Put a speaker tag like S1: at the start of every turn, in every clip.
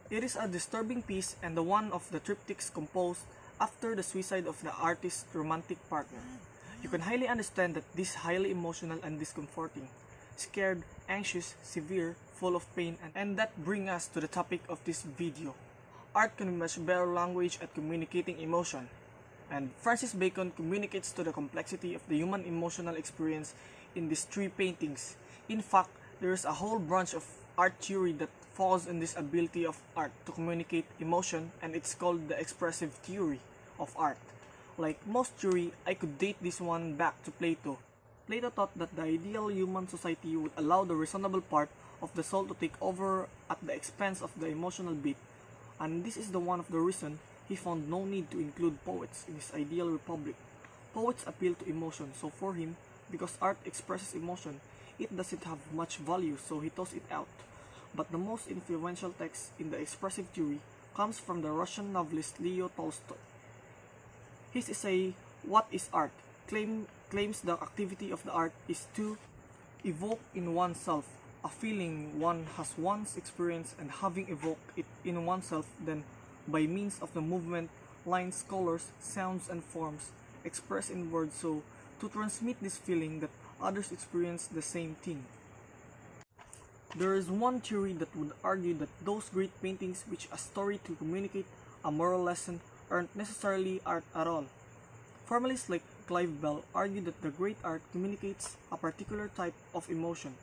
S1: It is a disturbing piece and the one of the triptychs composed after the suicide of the artist's romantic partner. You can highly understand that this is highly emotional and discomforting. Scared, anxious, severe, full of pain, and that brings us to the topic of this video. Art can be much better language at communicating emotion. And Francis Bacon communicates to the complexity of the human emotional experience in these three paintings. In fact, there is a whole branch of art theory that falls on this ability of art to communicate emotion, and it's called the expressive theory of art. Like most theory, I could date this one back to Plato. Plato thought that the ideal human society would allow the reasonable part of the soul to take over at the expense of the emotional bit, and this is the one of the reason he found no need to include poets in his ideal republic. Poets appeal to emotion, so for him, because art expresses emotion, it doesn't have much value, so he tossed it out. But the most influential text in the expressive theory comes from the Russian novelist Leo Tolstoy. His essay, What is Art?, claims the activity of the art is to evoke in oneself a feeling one has once experienced, and having evoked it in oneself, then by means of the movement, lines, colors, sounds, and forms expressed in words, so to transmit this feeling that others experience the same thing. There is one theory that would argue that those great paintings which a story to communicate a moral lesson aren't necessarily art at all. Formalists like Clive Bell argue that the great art communicates a particular type of emotion,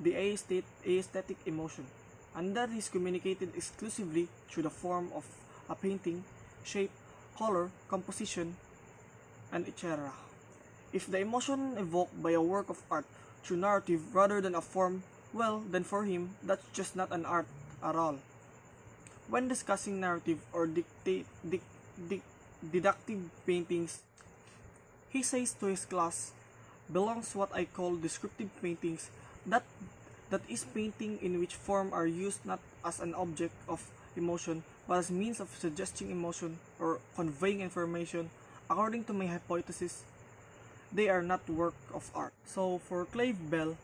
S1: the aesthetic emotion, and that is communicated exclusively through the form of a painting, shape, color, composition, and etc. If the emotion evoked by a work of art through narrative rather than a form, well, then for him, that's just not an art at all. When discussing narrative or deductive paintings, he says to his class, belongs what I call descriptive paintings, that is painting in which form are used not as an object of emotion, but as means of suggesting emotion or conveying information. According to my hypothesis, they are not work of art. So for Clive Bell,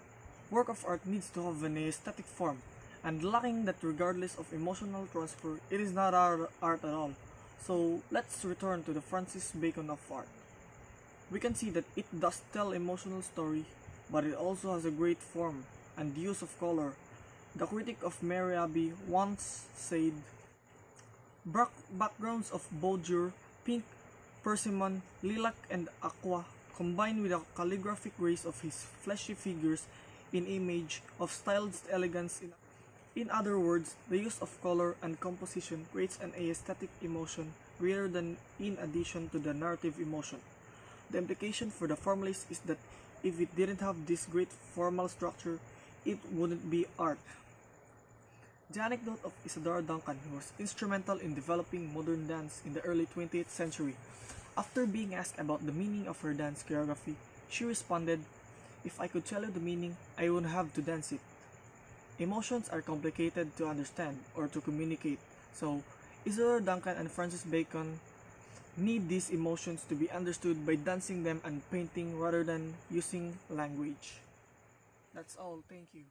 S1: work of art needs to have an aesthetic form, and lacking that regardless of emotional transfer, it is not art at all. So let's return to the Francis Bacon of art. We can see that it does tell emotional story, but it also has a great form and use of color. The critic of Mary Abbey once said, backgrounds of Boudier, pink, persimmon, lilac, and aqua combined with the calligraphic grace of his fleshy figures in image of styled elegance. In other words, the use of color and composition creates an aesthetic emotion greater than in addition to the narrative emotion. The implication for the formalist is that if it didn't have this great formal structure, it wouldn't be art. The anecdote of Isadora Duncan, who was instrumental in developing modern dance in the early 20th century. After being asked about the meaning of her dance choreography, she responded, "If I could tell you the meaning, I wouldn't have to dance it." Emotions are complicated to understand or to communicate, so Isadora Duncan and Francis Bacon need these emotions to be understood by dancing them and painting rather than using language. That's all, thank you.